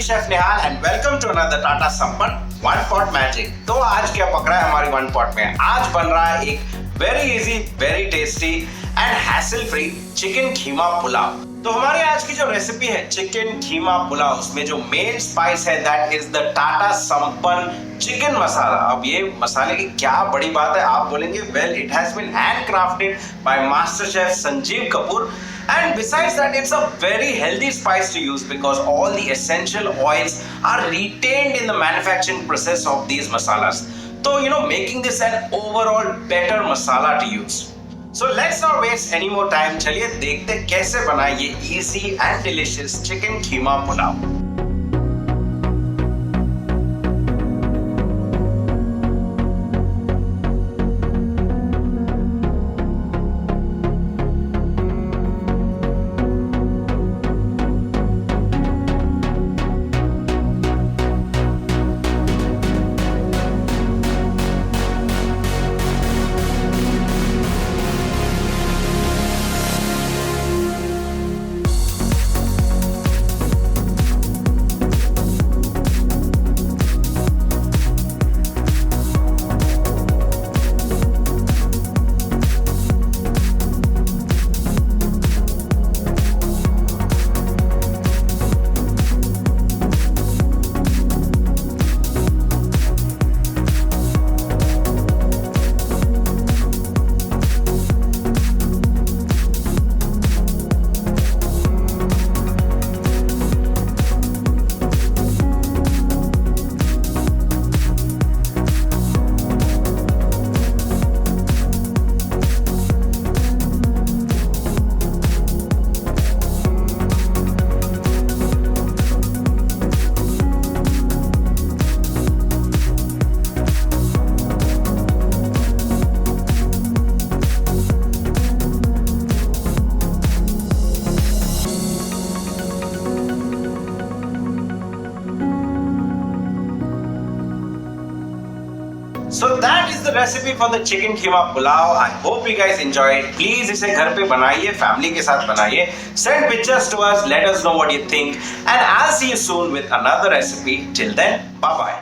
Me chef Nihal and welcome to another Tata Sampann one pot magic. तो आज क्या पक रहा है हमारी वन पॉट में? आज बन रहा है एक very easy, very tasty and hassle free chicken खीमा पुलाव। तो हमारी आज की जो रेसिपी है चिकन खीमा पुलाव, उसमें जो मेन स्पाइस है दैट इज द टाटा संपन्न चिकन मसाला। अब ये मसाले की क्या बड़ी बात है आप बोलेंगे, well it has been handcrafted by master chef Sanjeev Kapoor, and besides that it's a very healthy spice to use because all the essential oils are retained in the manufacturing process of these masalas, so making this an overall better masala to use. So let's not waste any more time, चलिए देखते कैसे बनाए ये easy and delicious chicken keema pulao. So that is the recipe for the chicken keema pulao. I hope you guys enjoyed. Please इसे घर पे बनाइए, family के साथ बनाइए. Send pictures to us. Let us know what you think. And I'll see you soon with another recipe. Till then, bye bye.